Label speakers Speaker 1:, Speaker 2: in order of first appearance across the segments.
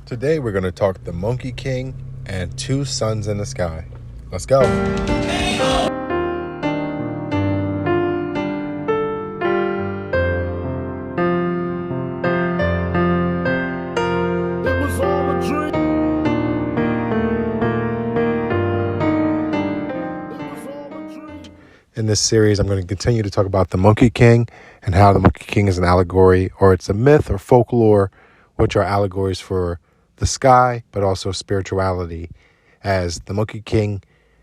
Speaker 1: Today we're going to talk The Monkey King and Two Suns in the Sky. Let's go. In this series, I'm going to continue to talk about the Monkey King and how the Monkey King is an allegory, or it's a myth or folklore, which are allegories for the sky, but also spirituality, as the Monkey King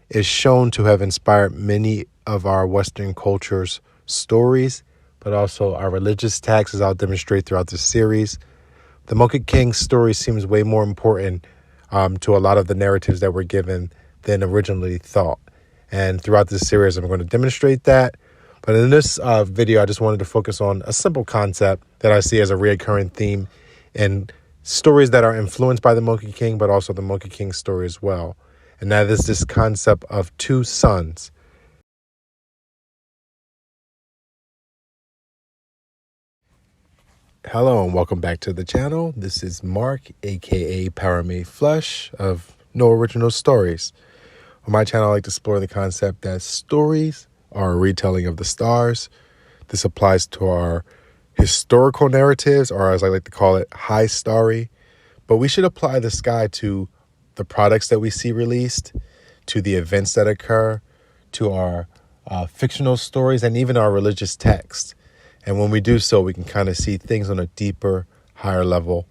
Speaker 1: is shown to have inspired many of our Western culture's stories, but also our religious texts, as I'll demonstrate throughout this series. The Monkey King story seems way more important to a lot of the narratives that were given than originally thought. And throughout this series, I'm going to demonstrate that. But in this video, I just wanted to focus on a simple concept that I see as a reoccurring theme in stories that are influenced by the Monkey King, but also the Monkey King story as well. And that is this concept of two suns. Hello and welcome back to the channel. This is Mark, aka Power Made Flesh of No Original Stories. On my channel, I like to explore the concept that stories are a retelling of the stars. This applies to our historical narratives, or as I like to call it, high starry. But we should apply the sky to the products that we see released, to the events that occur, to our fictional stories, and even our religious texts. And when we do so, we can kind of see things on a deeper, higher level.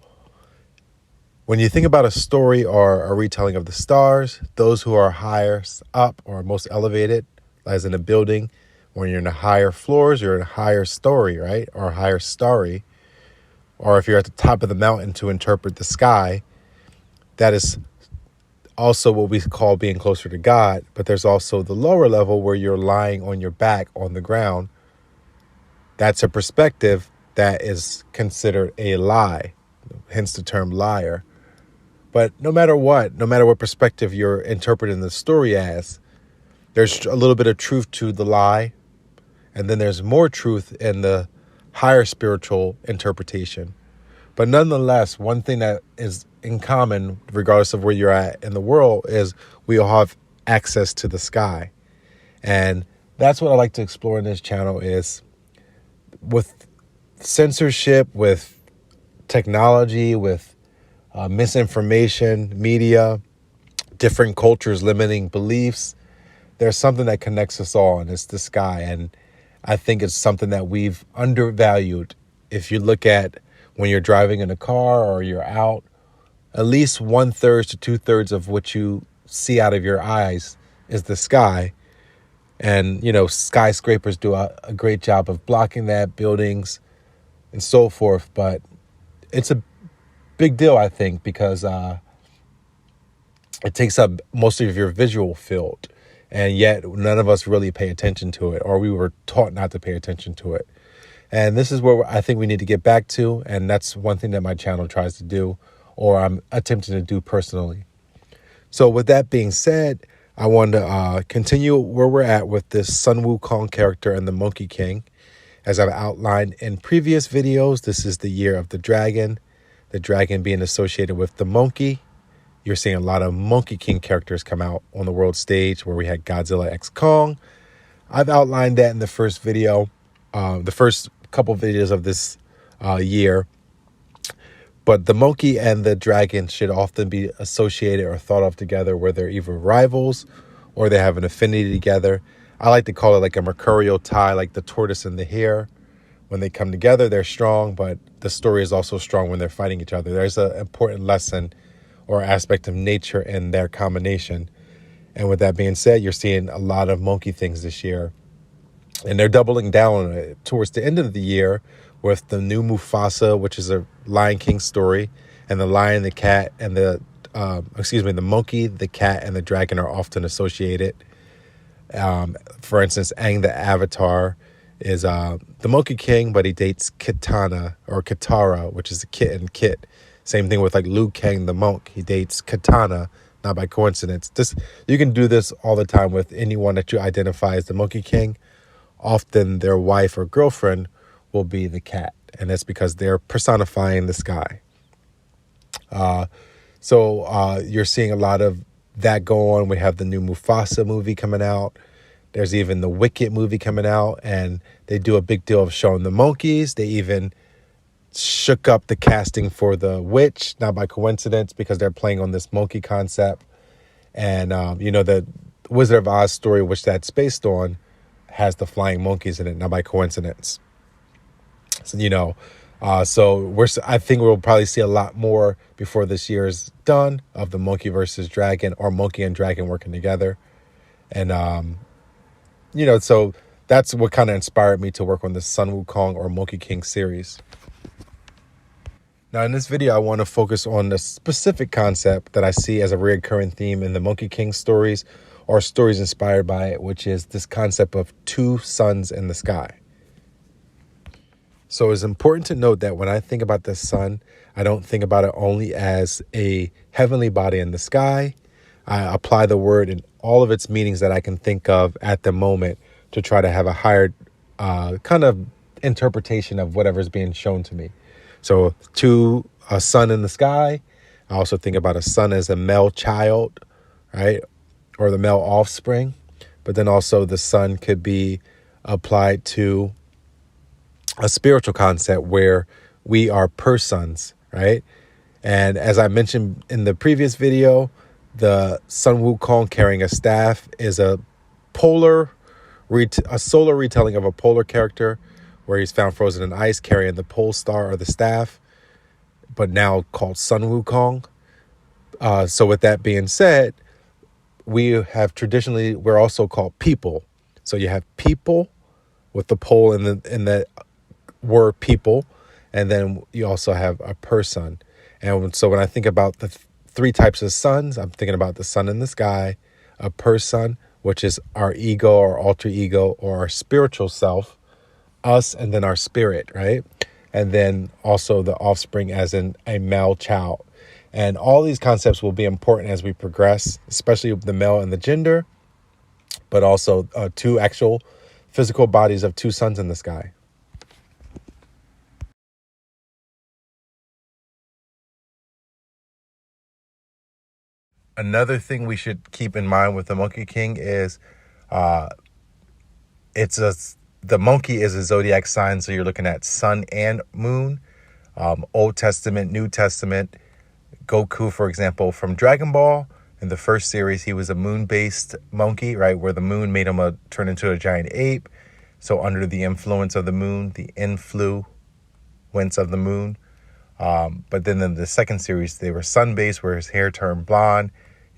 Speaker 1: When you think about a story or a retelling of the stars, those who are higher up or most elevated, as in a building, when you're in the higher floors, you're in a higher story, right? Or a higher starry. Or if you're at the top of the mountain to interpret the sky, that is also what we call being closer to God. But there's also the lower level where you're lying on your back on the ground. That's a perspective that is considered a lie, hence the term liar. But no matter what perspective you're interpreting the story as, there's a little bit of truth to the lie, and then there's more truth in the higher spiritual interpretation. But nonetheless, one thing that is in common, regardless of where you're at in the world, is we all have access to the sky. And that's what I like to explore in this channel is with censorship, with technology, with misinformation, media, different cultures limiting beliefs, there's something that connects us all, and it's the sky. And I think it's something that we've undervalued. If you look at when you're driving in a car or you're out, at least 1/3 to 2/3 of what you see out of your eyes is the sky. And, skyscrapers do a great job of blocking that, buildings and so forth. But it's a big deal, I think, because it takes up most of your visual field. And yet none of us really pay attention to it, or we were taught not to pay attention to it. And this is where I think we need to get back to. And that's one thing that my channel tries to do, or I'm attempting to do personally. So with that being said, I want to continue where we're at with this Sun Wukong character and the Monkey King. As I've outlined in previous videos, this is the year of the dragon being associated with the monkey. You're seeing a lot of Monkey King characters come out on the world stage, where we had Godzilla x Kong. I've outlined that in the first video, the first couple videos of this year. But the monkey and the dragon should often be associated or thought of together, where they're either rivals or they have an affinity together. I like to call it like a mercurial tie, like the tortoise and the hare. When they come together, they're strong, but the story is also strong when they're fighting each other. There's an important lesson or aspect of nature in their combination. And with that being said, you're seeing a lot of monkey things this year. And they're doubling down on it towards the end of the year with the new Mufasa, which is a Lion King story, and the lion, the cat, and the monkey, the cat, and the dragon are often associated. For instance, Aang the Avatar is the Monkey King, but he dates Kitana or Katara, which is a kitten, Kit. Same thing with like Liu Kang the monk. He dates Katana, not by coincidence. You can do this all the time with anyone that you identify as the Monkey King. Often their wife or girlfriend will be the cat, and that's because they're personifying the sky. So you're seeing a lot of that go on. We have the new Mufasa movie coming out. There's even the Wicked movie coming out, and they do a big deal of showing the monkeys. They even shook up the casting for the witch, not by coincidence, because they're playing on this monkey concept. And, the Wizard of Oz story, which that's based on, has the flying monkeys in it, not by coincidence. So, I think we'll probably see a lot more before this year is done of the monkey versus dragon, or monkey and dragon working together. And, so that's what kind of inspired me to work on the Sun Wukong or Monkey King series. Now, in this video, I want to focus on the specific concept that I see as a recurring theme in the Monkey King stories, or stories inspired by it, which is this concept of two suns in the sky. So it's important to note that when I think about the sun, I don't think about it only as a heavenly body in the sky. I apply the word in all of its meanings that I can think of at the moment to try to have a higher kind of interpretation of whatever's being shown to me. So a sun in the sky. I also think about a sun as a male child, right? Or the male offspring. But then also the sun could be applied to a spiritual concept where we are persons, right? And as I mentioned in the previous video, the Sun Wukong carrying a staff is a solar retelling of a polar character, where he's found frozen in ice carrying the pole star or the staff, but now called Sun Wukong. So with that being said, we're also called people. So you have people with the pole in the word people, and then you also have a person. And so when I think about the three types of suns, I'm thinking about the sun in the sky, a person, which is our ego or alter ego or our spiritual self, us, and then our spirit, right? And then also the offspring as in a male child. And all these concepts will be important as we progress, especially the male and the gender, but also two actual physical bodies of two suns in the sky. Another thing we should keep in mind with the Monkey King is the monkey is a zodiac sign, so you're looking at sun and moon. Old Testament, New Testament. Goku, for example, from Dragon Ball, in the first series, he was a moon-based monkey, right, where the moon made him turn into a giant ape. So under the influence of the moon, the influence of the moon. But then in the second series, they were sun-based, where his hair turned blonde.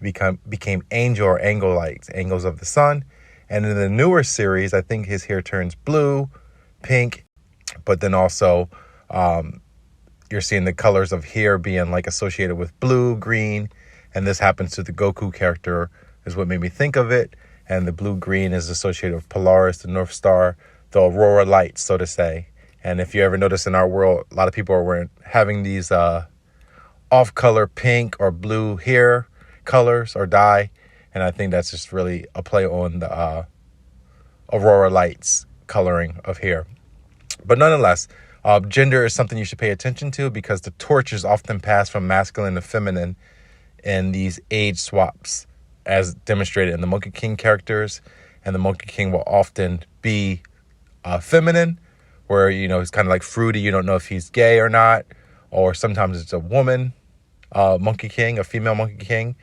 Speaker 1: He became angel or angle-like, angles of the sun. And in the newer series, I think his hair turns blue, pink, but then also you're seeing the colors of hair being like associated with blue, green, and this happens to the Goku character is what made me think of it. And the blue-green is associated with Polaris, the North Star, the Aurora lights, so to say. And if you ever notice in our world, a lot of people are having these off-color pink or blue hair colors or dye. And I think that's just really a play on the Aurora lights coloring of hair. But nonetheless, gender is something you should pay attention to, because the torch is often passed from masculine to feminine in these age swaps, as demonstrated in the Monkey King characters. And the Monkey King will often be feminine, where, he's kind of like fruity. You don't know if he's gay or not. Or sometimes it's a woman Monkey King, a female Monkey King.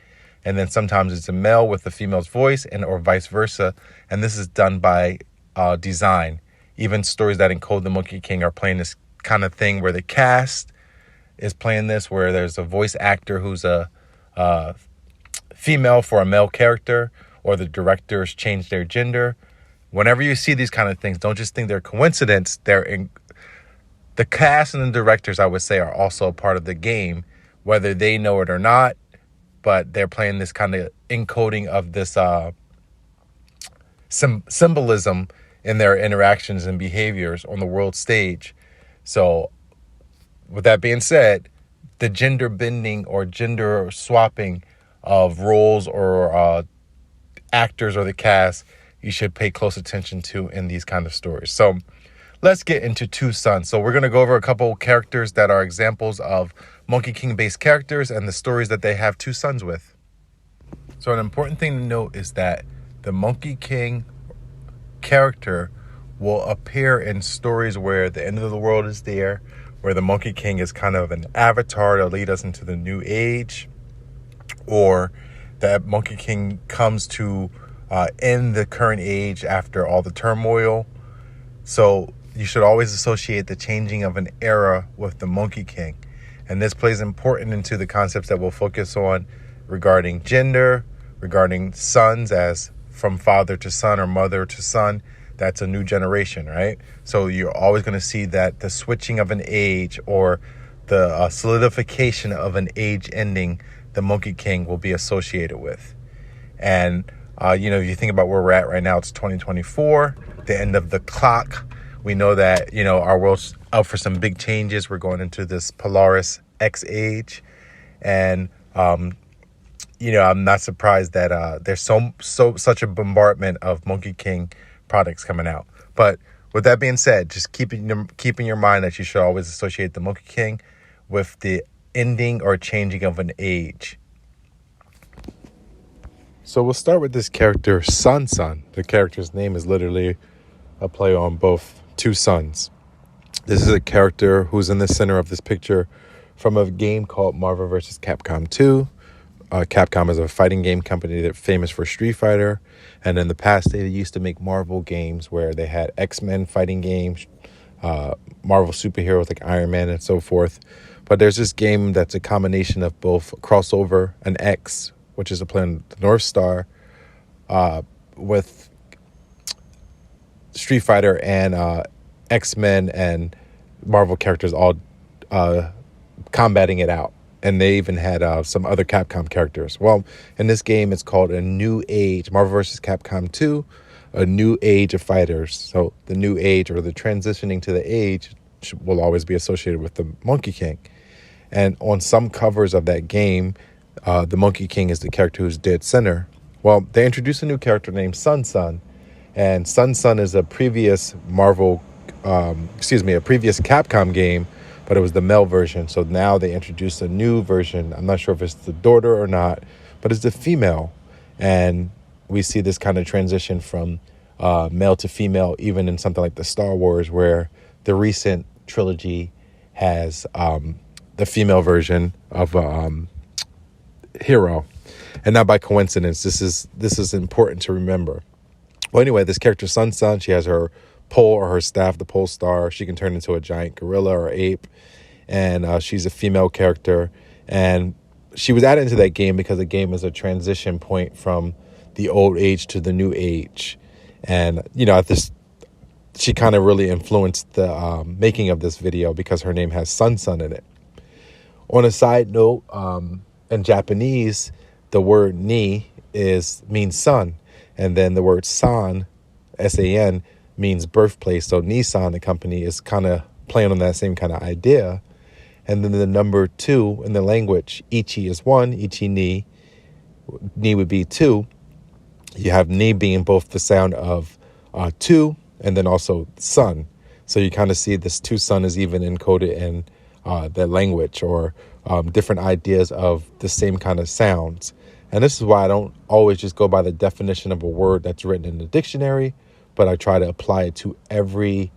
Speaker 1: And then sometimes it's a male with a female's voice, or vice versa. And this is done by design. Even stories that encode the Monkey King are playing this kind of thing, where the cast is playing this, where there's a voice actor who's a female for a male character, or the directors change their gender. Whenever you see these kind of things, don't just think they're coincidence. The cast and the directors, I would say, are also a part of the game, whether they know it or not. But they're playing this kind of encoding of this symbolism in their interactions and behaviors on the world stage. So with that being said, the gender bending or gender swapping of roles or actors or the cast, you should pay close attention to in these kind of stories. So let's get into two suns. So we're going to go over a couple characters that are examples of Monkey King based characters and the stories that they have two sons with. So an important thing to note is that the Monkey King character will appear in stories where the end of the world is there, where the Monkey King is kind of an avatar to lead us into the new age, or that Monkey King comes to end the current age after all the turmoil. So you should always associate the changing of an era with the Monkey King. And this plays important into the concepts that we'll focus on regarding gender, regarding sons as from father to son or mother to son. That's a new generation, right? So you're always going to see that the switching of an age or the solidification of an age ending, the Monkey King will be associated with. And, if you think about where we're at right now, it's 2024, the end of the clock. We know that, our world's out for some big changes. We're going into this Polaris X age. And, I'm not surprised that there's such a bombardment of Monkey King products coming out. But with that being said, just keep in your mind that you should always associate the Monkey King with the ending or changing of an age. So we'll start with this character, Sun. The character's name is literally a play on both two sons. This is a character who's in the center of this picture from a game called Marvel vs. Capcom 2. Capcom is a fighting game company that's famous for Street Fighter. And in the past, they used to make Marvel games where they had X-Men fighting games, Marvel superheroes like Iron Man and so forth. But there's this game that's a combination of both crossover and X, which is a play on the North Star, with Street Fighter and X-Men and Marvel characters all combating it out. And they even had some other Capcom characters. Well, in this game, it's called a New Age, Marvel vs. Capcom 2, a New Age of Fighters. So the New Age, or the transitioning to the age, will always be associated with the Monkey King. And on some covers of that game, the Monkey King is the character who's dead center. Well, they introduced a new character named Sun. And Sun is a previous a previous Capcom game, but it was the male version. So now they introduced a new version. I'm not sure if it's the daughter or not, but it's the female. And we see this kind of transition from male to female, even in something like the Star Wars, where the recent trilogy has the female version of hero. And not by coincidence, this is important to remember. Well, anyway, this character, Sun, she has her pole or her staff, the pole star. She can turn into a giant gorilla or ape. And she's a female character. And she was added into that game because the game is a transition point from the old age to the new age. And, she kind of really influenced the making of this video because her name has Sun in it. On a side note, in Japanese, the word ni means sun. And then the word san, S-A-N, means birthplace. So Nissan, the company, is kind of playing on that same kind of idea. And then the number 2 in the language, ichi is 1, ichi ni. Ni would be 2. You have ni being both the sound of 2 and then also sun. So you kind of see this 2 sun is even encoded in the language, or different ideas of the same kind of sounds. And this is why I don't always just go by the definition of a word that's written in the dictionary, but I try to apply it to every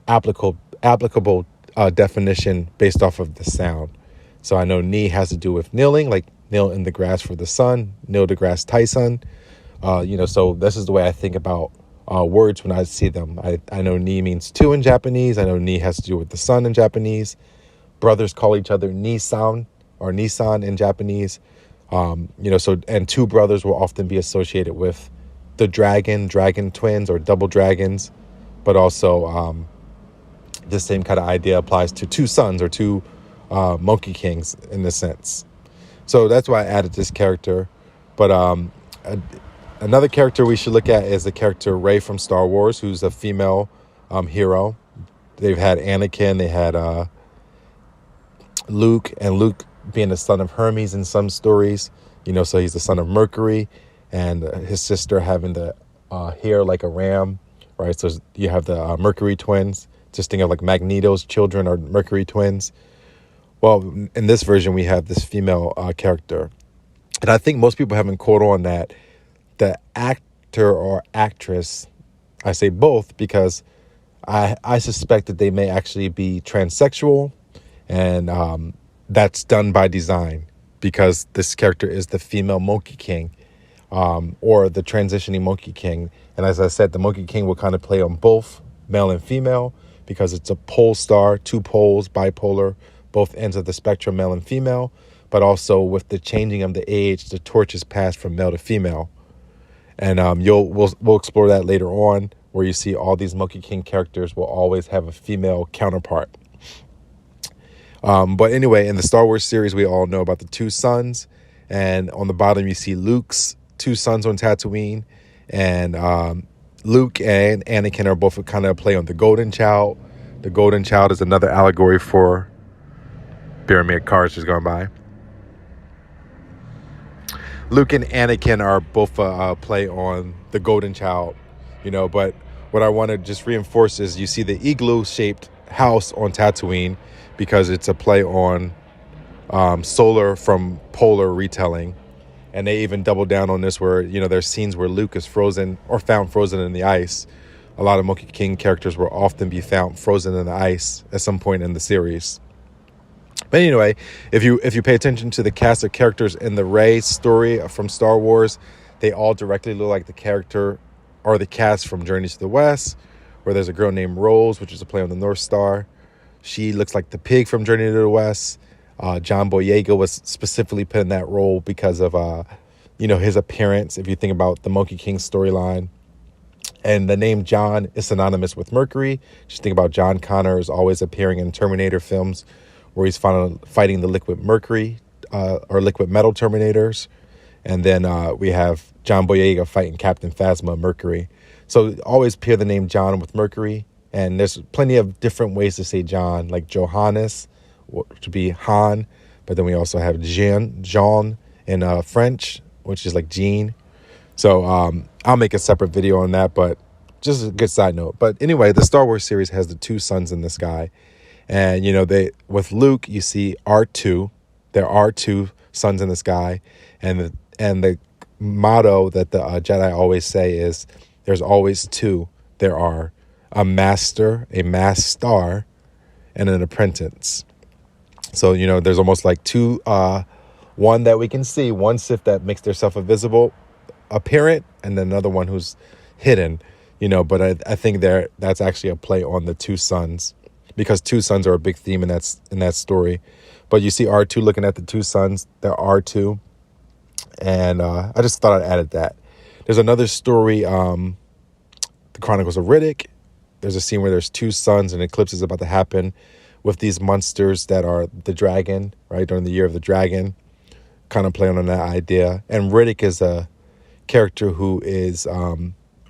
Speaker 1: applicable definition based off of the sound. So I know knee has to do with kneeling, like kneel in the grass for the sun, kneel the grass Tyson. So this is the way I think about words when I see them. I know ni means 2 in Japanese. I know ni has to do with the sun in Japanese. Brothers call each other Nissan or Nissan in Japanese. And 2 brothers will often be associated with the dragon twins or double dragons, but also the same kind of idea applies to 2 sons or 2 Monkey Kings in this sense. So that's why I added this character. But another character we should look at is the character Rey from Star Wars, who's a female hero. They've had Anakin, they had Luke, and Luke being the son of Hermes in some stories, so he's the son of Mercury, and his sister having the hair like a ram, right? So you have the Mercury twins. Just think of like Magneto's children are Mercury twins. Well, in this version, we have this female character. And I think most people haven't caught on that the actor or actress, I say both because I suspect that they may actually be transsexual, and that's done by design because this character is the female Monkey King, or the transitioning Monkey King. And as I said, the Monkey King will kind of play on both male and female because it's a pole star, two poles, bipolar, both ends of the spectrum, male and female. But also with the changing of the age, the torch is passed from male to female. And we'll explore that later on, where you see all these Monkey King characters will always have a female counterpart. But anyway, in the Star Wars series, we all know about the two sons. And on the bottom, you see Luke's two sons on Tatooine. And Luke and Anakin are both kind of a play on the Golden Child. The Golden Child is another allegory for... Bear me, a car's just going by. Luke and Anakin are both a play on the Golden Child, but what I want to just reinforce is you see the igloo-shaped house on Tatooine because it's a play on solar from polar retelling. And they even double down on this where, there's scenes where Luke is frozen or found frozen in the ice. A lot of Monkey King characters will often be found frozen in the ice at some point in the series. But anyway, if you pay attention to the cast of characters in the Rey story from Star Wars, they all directly look like the character or the cast from Journey to the West, where there's a girl named Rose, which is a play on the North Star. She looks like the pig from Journey to the West. John Boyega was specifically put in that role because of his appearance. If you think about the Monkey King storyline, and the name John is synonymous with Mercury. Just think about John Connor is always appearing in Terminator films, where he's fighting the liquid mercury or liquid metal Terminators. And then we have John Boyega fighting Captain Phasma Mercury. So always pair the name John with Mercury. And there's plenty of different ways to say John, like Johannes, which would be Han. But then we also have Jean in French, which is like Jean. So I'll make a separate video on that, but just a good side note. But anyway, the Star Wars series has the two suns in the sky. And, with Luke, you see R2. There are two suns in the sky. And the motto that the Jedi always say is, there's always two. There are a master, a masked star, and an apprentice. So, there's almost like two, one that we can see, one Sith that makes themselves invisible, apparent, and then another one who's hidden, but I think that's actually a play on the two suns. Because two sons are a big theme in that story. But you see R2 looking at the two sons. They're R2. And I just thought I'd added that. There's another story, The Chronicles of Riddick. There's a scene where there's two suns and an eclipse is about to happen with these monsters that are the dragon, right? During the year of the dragon. Kind of playing on that idea. And Riddick is a character who is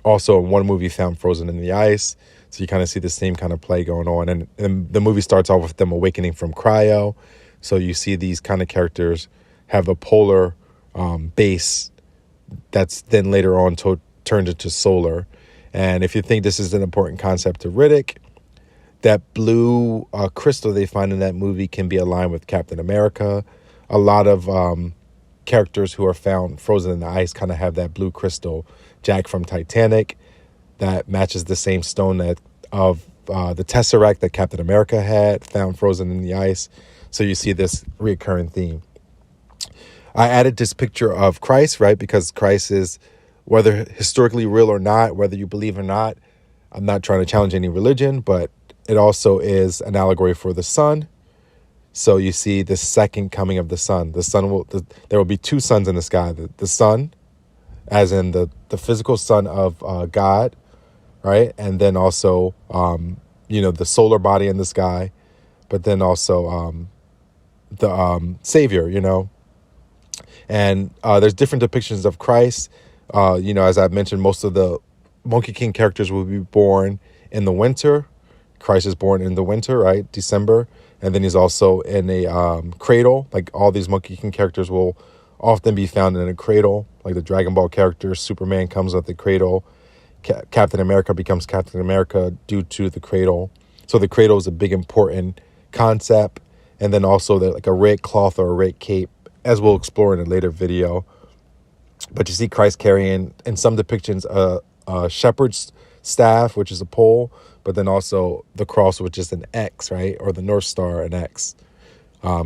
Speaker 1: also in one movie found frozen in the ice. So you kind of see the same kind of play going on. And the movie starts off with them awakening from cryo. So you see these kind of characters have a polar base that's then later on turned into solar. And if you think this is an important concept to Riddick, that blue crystal they find in that movie can be aligned with Captain America. A lot of characters who are found frozen in the ice kind of have that blue crystal. Jack from Titanic, that matches the same stone of the Tesseract that Captain America had, found frozen in the ice. So you see this reoccurring theme. I added this picture of Christ, right? Because Christ is, whether historically real or not, whether you believe or not, I'm not trying to challenge any religion, but it also is an allegory for the sun. So you see the second coming of the sun. There will be two suns in the sky. The sun, as in the physical sun of God, right? And then also, the solar body in the sky, but then also the Savior, And there's different depictions of Christ. As I've mentioned, most of the Monkey King characters will be born in the winter. Christ is born in the winter, right? December. And then he's also in a cradle. Like all these Monkey King characters will often be found in a cradle. Like the Dragon Ball characters, Superman comes with the cradle. Captain America becomes Captain America due to the cradle. So the cradle is a big important concept. and then also like a red cloth or a red cape, as we'll explore in a later video. But you see Christ carrying, in some depictions, a shepherd's staff, which is a pole, but then also the cross, which is an X, right? Or the North Star, an X.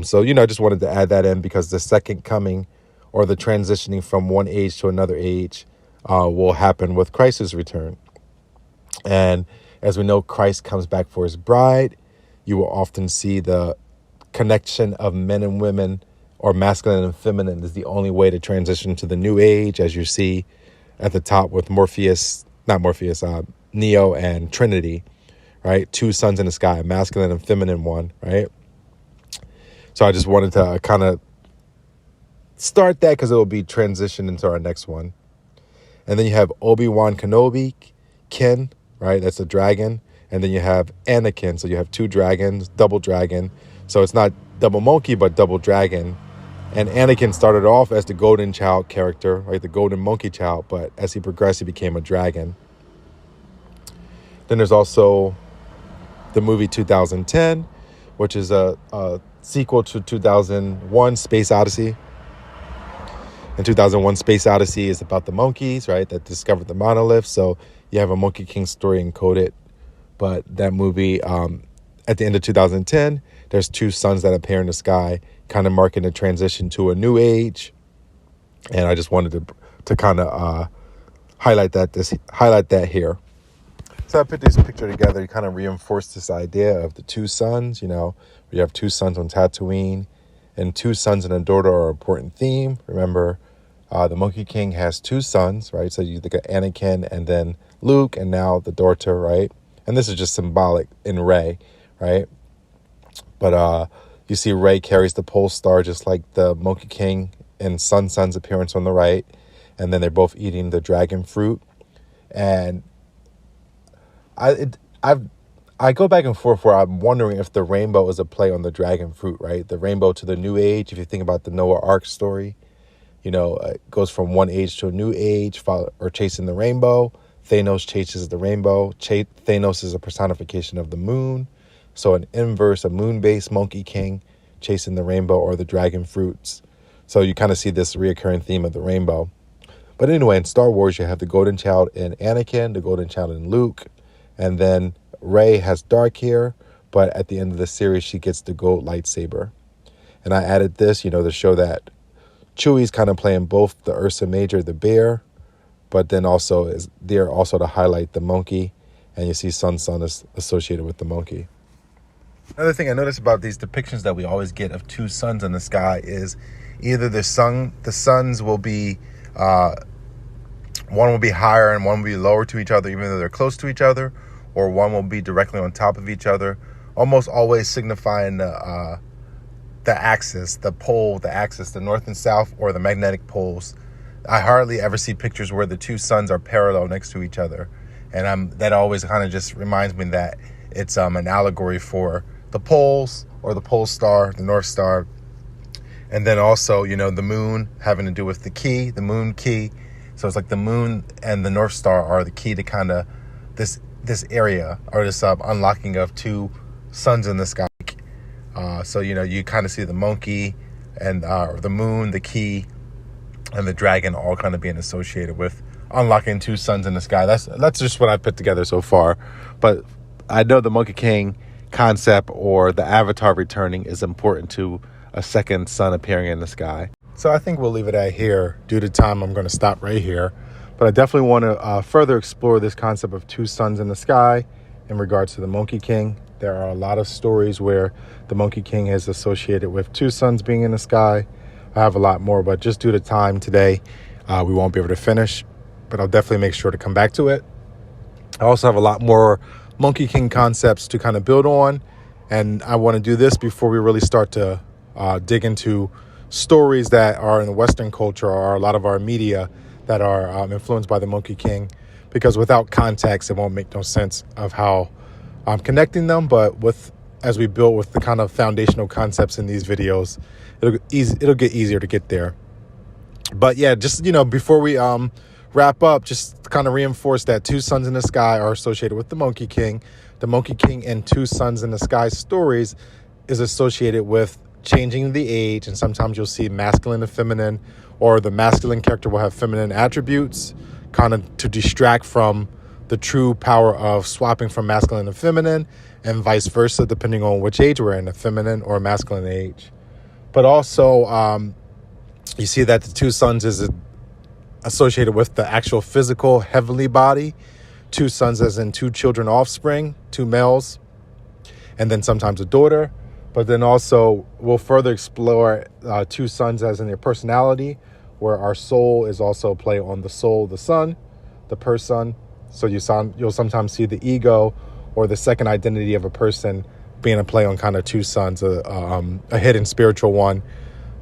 Speaker 1: So, I just wanted to add that in because the second coming, or the transitioning from one age to another age, will happen with Christ's return. And as we know, Christ comes back for his bride. You will often see the connection of men and women, or masculine and feminine, is the only way to transition to the new age, as you see at the top with Neo and Trinity, right? Two sons in the sky, a masculine and feminine one, right? So I just wanted to kind of start that because it will be transitioned into our next one. And then you have Obi-Wan Kenobi, Ken, right? That's a dragon. And then you have Anakin. So you have two dragons, double dragon. So it's not double monkey, but double dragon. And Anakin started off as the golden child character, right? The golden monkey child. But as he progressed, he became a dragon. Then there's also the movie 2010, which is a sequel to 2001 Space Odyssey. And 2001 Space Odyssey is about the monkeys, right, that discovered the monolith. So you have a Monkey King story encoded. But that movie, at the end of 2010, there's two suns that appear in the sky, kind of marking the transition to a new age. And I just wanted to kind of highlight that here. So I put this picture together to kind of reinforce this idea of the two sons. We have two sons on Tatooine, and two sons and a daughter are an important theme. Remember, the Monkey King has two sons, right? So you think of Anakin and then Luke, and now the daughter, right? And this is just symbolic in Rey, right? But you see Rey carries the pole star just like the Monkey King and son's appearance on the right. And then they're both eating the dragon fruit. And I go back and forth where I'm wondering if the rainbow is a play on the dragon fruit, right? The rainbow to the new age. If you think about the Noah Ark story, it goes from one age to a new age, or chasing the rainbow. Thanos chases the rainbow. Thanos is a personification of the moon. So an inverse, a moon-based Monkey King chasing the rainbow or the dragon fruits. So you kind of see this reoccurring theme of the rainbow. But anyway, in Star Wars, you have the golden child in Anakin, the golden child in Luke. And then Rey has dark hair, but at the end of the series, she gets the gold lightsaber. And I added this, to show that Chewie's kind of playing both the Ursa Major, the bear, but then also is there also to highlight the monkey. And you see Sun is associated with the monkey. Another thing I noticed about these depictions that we always get of two suns in the sky is either the suns will be, one will be higher and one will be lower to each other, even though they're close to each other, or one will be directly on top of each other, almost always signifying the axis, the pole, the axis, the north and south, or the magnetic poles. I hardly ever see pictures where the two suns are parallel next to each other. And that always kind of just reminds me that it's an allegory for the poles, or the pole star, the North Star. And then also, the moon having to do with the key, the moon key. So it's like the moon and the North Star are the key to kind of this area, or this unlocking of two suns in the sky. So, you kind of see the monkey and the moon, the key, and the dragon all kind of being associated with unlocking two suns in the sky. That's just what I put together so far. But I know the Monkey King concept, or the Avatar returning, is important to a second sun appearing in the sky. So I think we'll leave it at here. Due to time, I'm going to stop right here. But I definitely want to further explore this concept of two suns in the sky in regards to the Monkey King. There are a lot of stories where the Monkey King is associated with two suns being in the sky. I have a lot more, but just due to time today, we won't be able to finish. But I'll definitely make sure to come back to it. I also have a lot more Monkey King concepts to kind of build on. And I want to do this before we really start to dig into stories that are in the Western culture, or a lot of our media that are influenced by the Monkey King. Because without context, it won't make no sense of how I'm connecting them. But as we build with the kind of foundational concepts in these videos, it'll get easier to get there. But yeah, just, before we wrap up, just to kind of reinforce that two suns in the sky are associated with the Monkey King. The Monkey King and two suns in the sky stories is associated with changing the age, and sometimes you'll see masculine and feminine, or the masculine character will have feminine attributes, kind of to distract from the true power of swapping from masculine to feminine, and vice versa, depending on which age we're in, a feminine or masculine age. But also, you see that the two sons is associated with the actual physical heavenly body. Two sons as in two children offspring, two males, and then sometimes a daughter. But then also we'll further explore two sons as in their personality, where our soul is also a play on the soul, the son, the person. So you'll sometimes see the ego or the second identity of a person being a play on kind of two sons, a hidden spiritual one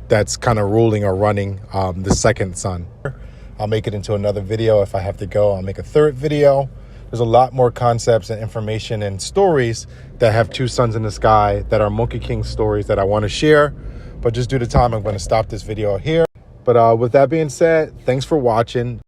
Speaker 1: that's kind of ruling or running the second son. I'll make it into another video. If I have to go, I'll make a third video. There's a lot more concepts and information and stories that have two sons in the sky that are Monkey King stories that I want to share. But just due to time, I'm going to stop this video here. But with that being said, thanks for watching.